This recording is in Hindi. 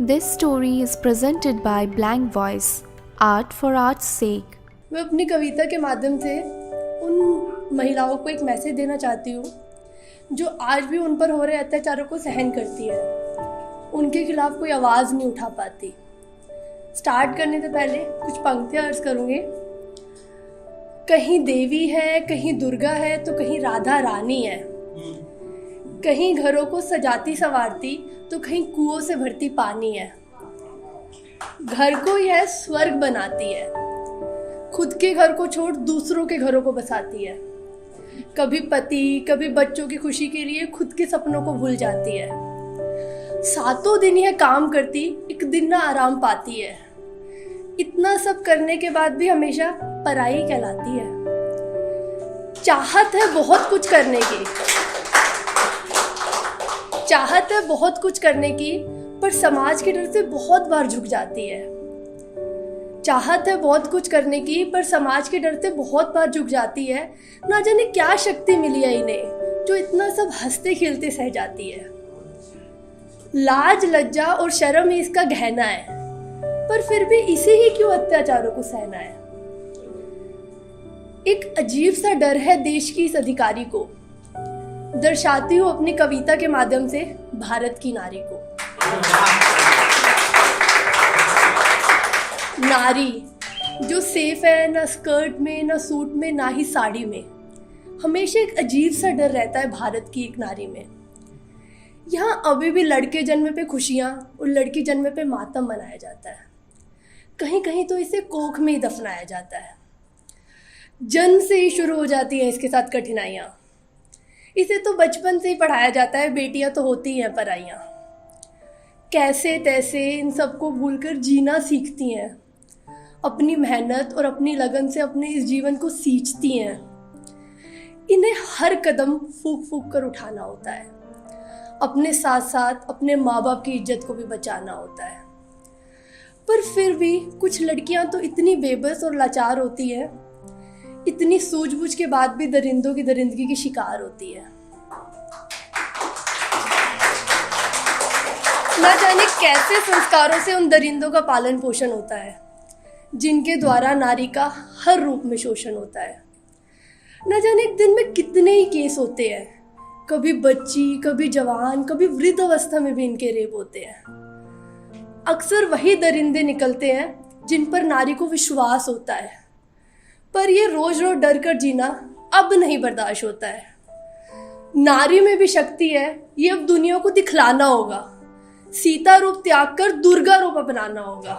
This story is presented by Blank Voice, Art for Art's sake. मैं अपनी कविता के माध्यम से उन महिलाओं को एक मैसेज देना चाहती हूँ जो आज भी उन पर हो रहे अत्याचारों को सहन करती है, उनके खिलाफ कोई आवाज़ नहीं उठा पाती। स्टार्ट करने से पहले कुछ पंक्तियाँ अर्ज करूँगी। कहीं देवी है, कहीं दुर्गा है, तो कहीं राधा रानी है। कहीं घरों को सजाती संवारती, तो कहीं कुओं से भरती पानी है। घर को यह स्वर्ग बनाती है, खुद के घर को छोड़ दूसरों के घरों को बसाती है। कभी पति, कभी बच्चों की खुशी के लिए खुद के सपनों को भूल जाती है। सातों दिन यह काम करती, एक दिन ना आराम पाती है। इतना सब करने के बाद भी हमेशा पराई कहलाती है। चाहत है बहुत कुछ करने की, चाहत है बहुत कुछ करने की, पर समाज के डर से बहुत बार झुक जाती है। चाहत है बहुत कुछ करने की, पर समाज के डर से बहुत बार झुक जाती है। ना जाने क्या शक्ति मिली है इन्हें, जो इतना सब हंसते खेलते सह जाती है। लाज, लज्जा और शर्म ही इसका गहना है, पर फिर भी इसे ही क्यों अत्याचारों को सहना है। एक अजीब सा डर है देश की इस अधिकारी को। दर्शाती हूँ अपनी कविता के माध्यम से भारत की नारी को। नारी जो सेफ है, ना स्कर्ट में, ना सूट में, ना ही साड़ी में। हमेशा एक अजीब सा डर रहता है भारत की एक नारी में। यहाँ अभी भी लड़के जन्म पे खुशियाँ और लड़की जन्म पे मातम मनाया जाता है। कहीं कहीं तो इसे कोख में ही दफनाया जाता है। जन्म से ही शुरू हो जाती हैं इसके साथ कठिनाइयाँ। इसे तो बचपन से ही पढ़ाया जाता है, बेटियां तो होती हैं पराइयाँ। कैसे तैसे इन सबको भूलकर जीना सीखती हैं। अपनी मेहनत और अपनी लगन से अपने इस जीवन को सींचती हैं। इन्हें हर कदम फूंक फूंक कर उठाना होता है। अपने साथ साथ अपने माँ बाप की इज्जत को भी बचाना होता है। पर फिर भी कुछ लड़कियां तो इतनी बेबस और लाचार होती हैं, इतनी सूझबूझ के बाद भी दरिंदों की दरिंदगी की शिकार होती है। ना जाने कैसे संस्कारों से उन दरिंदों का पालन पोषण होता है, जिनके द्वारा नारी का हर रूप में शोषण होता है। ना जाने एक दिन में कितने ही केस होते हैं, कभी बच्ची, कभी जवान, कभी वृद्ध अवस्था में भी इनके रेप होते हैं। अक्सर वही दरिंदे निकलते हैं जिन पर नारी को विश्वास होता है, पर ये रोज रोज डर कर जीना अब नहीं बर्दाश्त होता है। नारी में भी शक्ति है, ये अब दुनिया को दिखलाना होगा। सीता रूप त्याग कर दुर्गा रूप अपनाना होगा।